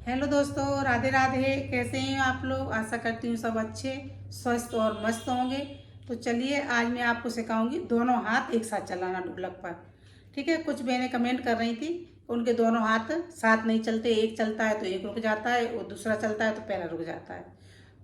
Hello दोस्तों, राधे राधे। कैसे हैं आप लोग? आशा करती हूँ सब अच्छे, स्वस्थ और मस्त होंगे। तो चलिए, आज मैं आपको सिखाऊंगी दोनों हाथ एक साथ चलाना ढोलक पर। ठीक है। कुछ बहनें कमेंट कर रही थी कि उनके दोनों हाथ साथ नहीं चलते, एक चलता है तो एक रुक जाता है और दूसरा चलता है तो पहला रुक जाता है।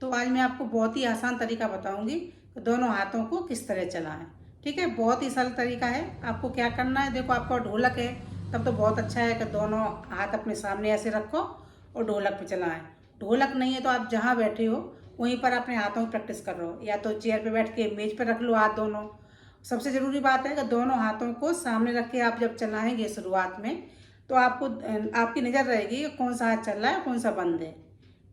तो आज मैं आपको बहुत ही आसान तरीका बताऊंगी कि दोनों हाथों को किस तरह चलाएं। ठीक है, बहुत ही सरल तरीका है। आपको क्या करना है, देखो आपका ढोलक है तब तो बहुत अच्छा है कि दोनों हाथ अपने सामने ऐसे रखो और ढोलक पे चलाएं। ढोलक नहीं है तो आप जहाँ बैठे हो वहीं पर अपने हाथों की प्रैक्टिस कर रहे हो, या तो चेयर पे बैठ के मेज पे रख लो हाथ दोनों। सबसे ज़रूरी बात है कि दोनों हाथों को सामने रख के आप जब चलाएंगे शुरुआत में, तो आपको आपकी नज़र रहेगी कि कौन सा हाथ चल रहा है कौन सा बंद है।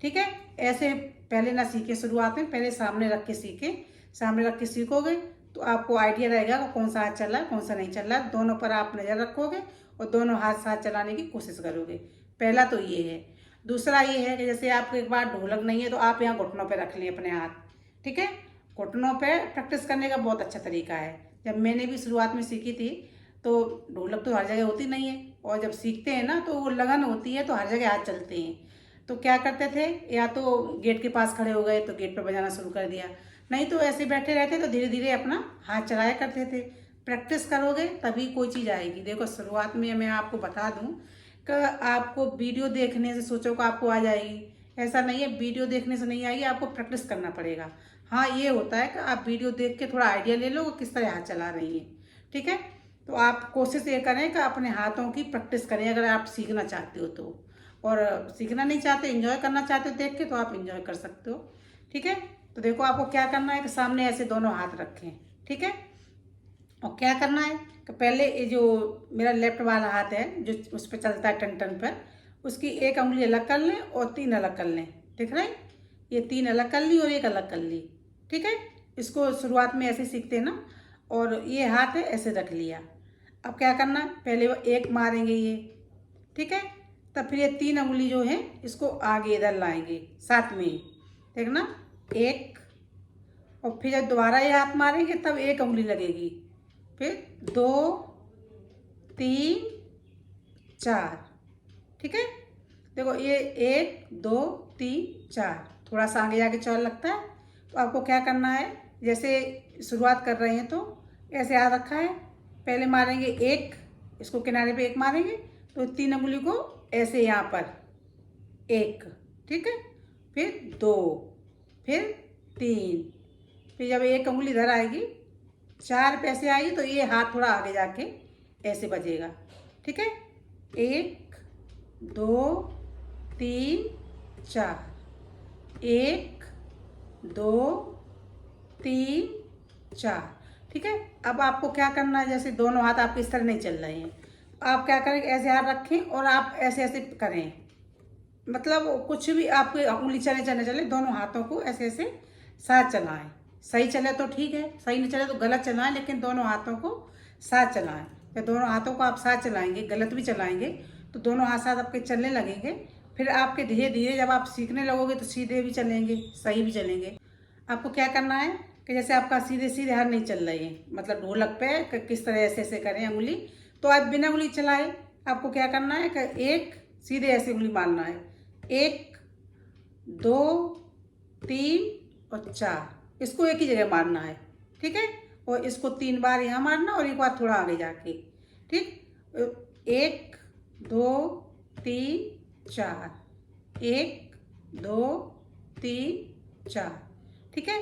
ठीक है। ऐसे पहले ना सीखे शुरुआत में, पहले सामने रख के सीखे। सामने रख के सीखोगे तो आपको आइडिया रहेगा कि कौन सा हाथ चल रहा है कौन सा नहीं चल रहा है। दोनों पर आप नज़र रखोगे और दोनों हाथ साथ चलाने की कोशिश करोगे। पहला तो ये है। दूसरा ये है कि जैसे आपको एक बार ढोलक नहीं है तो आप यहाँ घुटनों पे रख लें अपने हाथ। ठीक है। घुटनों पे प्रैक्टिस करने का बहुत अच्छा तरीका है। जब मैंने भी शुरुआत में सीखी थी तो ढोलक तो हर जगह होती नहीं है, और जब सीखते हैं ना तो वो लगन होती है तो हर जगह हाथ चलते हैं। तो क्या करते थे, या तो गेट के पास खड़े हो गए तो गेट पर बजाना शुरू कर दिया, नहीं तो ऐसे बैठे रहते तो धीरे धीरे अपना हाथ चलाया करते थे। प्रैक्टिस करोगे तभी कोई चीज़ आएगी। देखो शुरुआत में मैं आपको बता दूं कि आपको वीडियो देखने से सोचो कि आपको आ जाएगी, ऐसा नहीं है। वीडियो देखने से नहीं आएगी, आपको प्रैक्टिस करना पड़ेगा। हाँ, ये होता है कि आप वीडियो देख के थोड़ा आइडिया ले लो कि किस तरह हाथ चला रही हैं। ठीक है। तो आप कोशिश ये करें कि अपने हाथों की प्रैक्टिस करें अगर आप सीखना चाहते हो तो। और सीखना नहीं चाहते, एंजॉय करना चाहते हो देख के, तो आप एंजॉय कर सकते हो। ठीक है। तो देखो आपको क्या करना है कि सामने ऐसे दोनों हाथ रखें। ठीक है। और क्या करना है कि पहले ये जो मेरा लेफ्ट वाला हाथ है जो उस पर चलता है टन टन पर, उसकी एक उंगली अलग कर लें और तीन अलग कर लें। दिख रहे हैं? ये तीन अलग कर ली और एक अलग कर ली। ठीक है। इसको शुरुआत में ऐसे सीखते हैं ना। और ये हाथ है ऐसे रख लिया। अब क्या करना है, पहले वो एक मारेंगे ये। ठीक है। तब फिर ये तीन उंगली जो है इसको आगे इधर लाएंगे साथ में ही। देखना, एक। और फिर जब दोबारा ये हाथ मारेंगे तब एक उंगली लगेगी। फिर दो, तीन, चार। ठीक है। देखो ये एक दो तीन चार, थोड़ा सा आगे जाके चार लगता है। तो आपको क्या करना है, जैसे शुरुआत कर रहे हैं तो ऐसे हाथ रखा है, पहले मारेंगे एक, इसको किनारे पे एक मारेंगे तो तीन उंगली को ऐसे यहाँ पर एक। ठीक है। फिर दो, फिर तीन, फिर जब एक उंगली इधर आएगी, चार पे ऐसे आएगी तो ये हाथ थोड़ा आगे जाके ऐसे बजेगा। ठीक है। एक दो तीन चार, एक दो तीन चार। ठीक है। अब आपको क्या करना है, जैसे दोनों हाथ आपके इस तरह नहीं चल रहे हैं, आप क्या करें, ऐसे हाथ रखें और आप ऐसे ऐसे करें। मतलब कुछ भी आपके उंगली चले चले चले, दोनों हाथों को ऐसे ऐसे साथ चलाएं। सही चले तो ठीक है, सही नहीं चले तो गलत चलाएं, लेकिन दोनों हाथों को साथ चलाएं। या दोनों हाथों को आप साथ चलाएंगे, गलत भी चलाएंगे तो दोनों हाथ साथ आपके चलने लगेंगे। फिर आपके धीरे धीरे जब आप सीखने लगोगे तो सीधे भी चलेंगे, सही भी चलेंगे। आपको क्या करना है कि जैसे आपका सीधे सीधे हाथ नहीं चल रहे हैं, मतलब ढोलक पे किस तरह ऐसे ऐसे करें उंगली, तो आप बिना उंगली चलाए आपको क्या करना है कि एक सीधे ऐसे उंगली मारना है। एक दो तीन और चार, इसको एक ही जगह मारना है। ठीक है। और इसको तीन बार यहाँ मारना और एक बार थोड़ा आगे जाके। ठीक। एक दो तीन चार, एक दो तीन चार। ठीक है।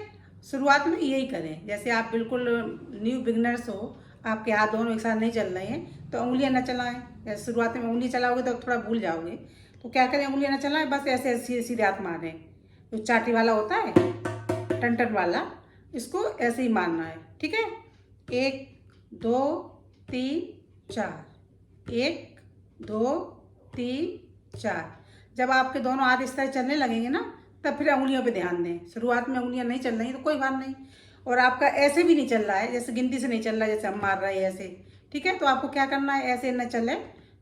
शुरुआत में यही करें, जैसे आप बिल्कुल न्यू बिगनर्स हो, आपके हाथ दोनों एक साथ नहीं चल रहे हैं तो उंगलियां न चलाएं। जैसे शुरुआत में उंगली चलाओगे तो थोड़ा भूल जाओगे। तो क्या करें, उंगलियां न चलाएं, बस ऐसे ऐसे सीधे सीधे हाथ मारें। जो चाटी वाला होता है, टन टन वाला, इसको ऐसे ही मारना है। ठीक है। एक दो तीन चार, एक दो तीन चार। जब आपके दोनों हाथ इस तरह चलने लगेंगे ना, तब फिर उंगलियों पे ध्यान दें। शुरुआत में उंगलियां नहीं चल रही तो कोई बात नहीं, और आपका ऐसे भी नहीं चल रहा है, जैसे गिनती से नहीं चल रहा है जैसे हम मार रहे हैं ऐसे। ठीक है। तो आपको क्या करना है, ऐसे न चले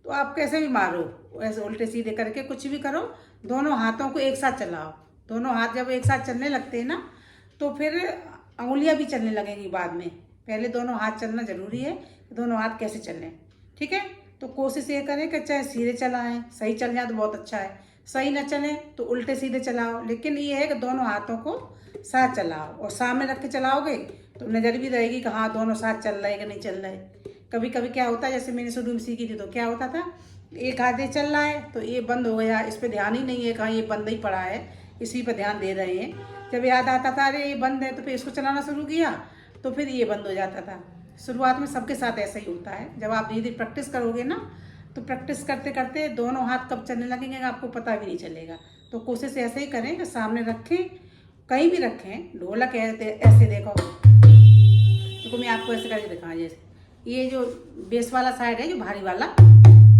तो आप कैसे भी मारो, ऐसे उल्टे सीधे करके कुछ भी करो, दोनों हाथों को एक साथ चलाओ। दोनों हाथ जब एक साथ चलने लगते हैं ना तो फिर उंगलियां भी चलने लगेंगी बाद में। पहले दोनों हाथ चलना जरूरी है, दोनों हाथ कैसे चलें। ठीक है। तो कोशिश ये करें कि चाहे सीधे चलाएं, सही चल जाए तो बहुत अच्छा है, सही न चले तो उल्टे सीधे चलाओ, लेकिन ये है कि दोनों हाथों को साथ चलाओ और सामने रख के चलाओगे तो नज़र भी रहेगी कि हाँ दोनों साथ चल रहे हैं कि नहीं चल रहे। कभी कभी क्या होता है, जैसे मैंने शुरू में सीखी थी तो क्या होता था, एक हाथ ये चल रहा है तो ये बंद हो गया, इस पर ध्यान ही नहीं है कहाँ ये बंद ही पड़ा है, इसी पर ध्यान दे रहे हैं। जब याद आता था अरे ये बंद है तो फिर इसको चलाना शुरू किया तो फिर ये बंद हो जाता था। शुरुआत में सबके साथ ऐसा ही होता है। जब आप धीरे धीरे प्रैक्टिस करोगे ना तो प्रैक्टिस करते करते दोनों हाथ कब चलने लगेंगे आपको पता भी नहीं चलेगा। तो कोशिश ऐसे ही करें कि सामने रखें, कहीं भी रखें, ढोलक ऐसे देखो, देखो मैं आपको ऐसे करके दिखाऊं। जैसे ये जो बेस वाला साइड है जो भारी वाला,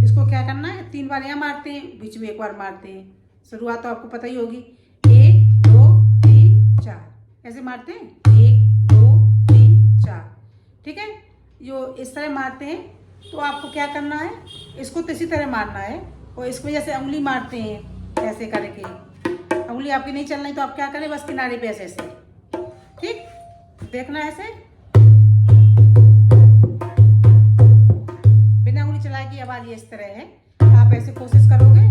इसको क्या करना है 3 बार यहाँ मारते हैं, बीच में 1 बार मारते हैं। शुरुआत तो आपको पता ही होगी, 1 2 3 4 ऐसे मारते हैं, 1 2 3 4, ठीक है। जो इस तरह मारते हैं तो आपको क्या करना है, इसको तो इसी तरह मारना है। और इसको जैसे उंगली मारते हैं ऐसे करके, उंगली आपकी नहीं चल रही तो आप क्या करें, बस किनारे पे ऐसे ऐसे, ठीक, देखना ऐसे बिना उंगली चलाए की आवाज ये इस तरह है। आप ऐसे कोशिश करोगे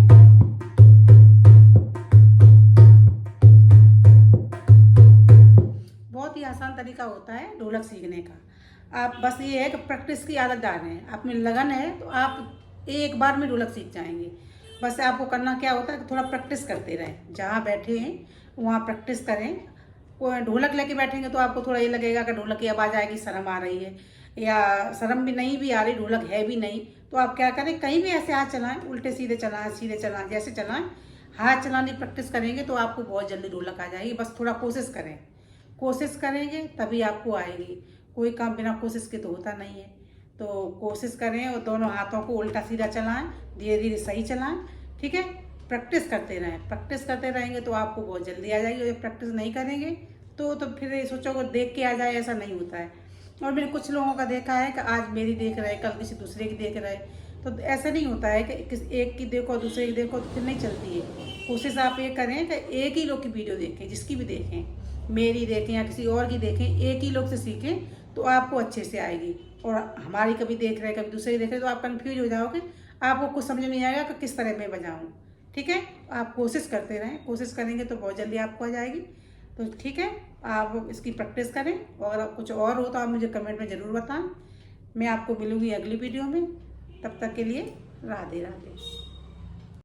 बहुत ही आसान तरीका होता है ढोलक सीखने का। आप बस ये है कि प्रैक्टिस की आदत डालें, आप में लगन है तो आप एक बार में ढोलक सीख जाएंगे। बस आपको करना क्या होता है कि थोड़ा प्रैक्टिस करते रहें, जहाँ बैठे हैं वहाँ प्रैक्टिस करें। कोई ढोलक लेके बैठेंगे तो आपको थोड़ा ये लगेगा कि ढोलक की आवाज़ आएगी, शर्म आ रही है, या शर्म भी नहीं भी आ रही, ढोलक है भी नहीं, तो आप क्या करें कहीं भी ऐसे हाथ चलाएं, उल्टे सीधे चलाएं, सीधे चलाएं, जैसे चलाएं। हाथ चलाने की प्रैक्टिस करेंगे तो आपको बहुत जल्दी ढोलक आ जाएगी। बस थोड़ा कोशिश करें, कोशिश करेंगे तभी आपको आएगी। कोई काम बिना कोशिश के तो होता नहीं है। तो कोशिश करें और दोनों हाथों को उल्टा सीधा चलाएं, धीरे धीरे सही चलाएं, ठीक है। प्रैक्टिस करते रहें, प्रैक्टिस करते रहेंगे तो आपको बहुत जल्दी आ जाएगी। जब प्रैक्टिस नहीं करेंगे तो फिर सोचोगे देख के आ जाए, ऐसा नहीं होता है। और मैंने कुछ लोगों का देखा है कि आज मेरी देख रहे, कल किसी दूसरे की देख रहे, तो ऐसा नहीं होता है कि एक की देखो दूसरे की देखो तो फिर नहीं चलती है। कोशिश आप ये करें कि एक ही लोग की वीडियो देखें, जिसकी भी देखें, मेरी देखें या किसी और की देखें, एक ही लोग से सीखें तो आपको अच्छे से आएगी। और हमारी कभी देख रहे कभी दूसरे की देख रहे तो आप कंफ्यूज हो जाओगे, आपको कुछ समझ में नहीं आएगा कि किस तरह मैं बजाऊँ, ठीक है। आप कोशिश करते रहें, कोशिश करेंगे तो बहुत जल्दी आपको आ जाएगी। तो ठीक है, आप इसकी प्रैक्टिस करें और अगर कुछ और हो तो आप मुझे कमेंट में ज़रूर बताएं। मैं आपको मिलूँगी अगली वीडियो में, तब तक के लिए राधे राधे।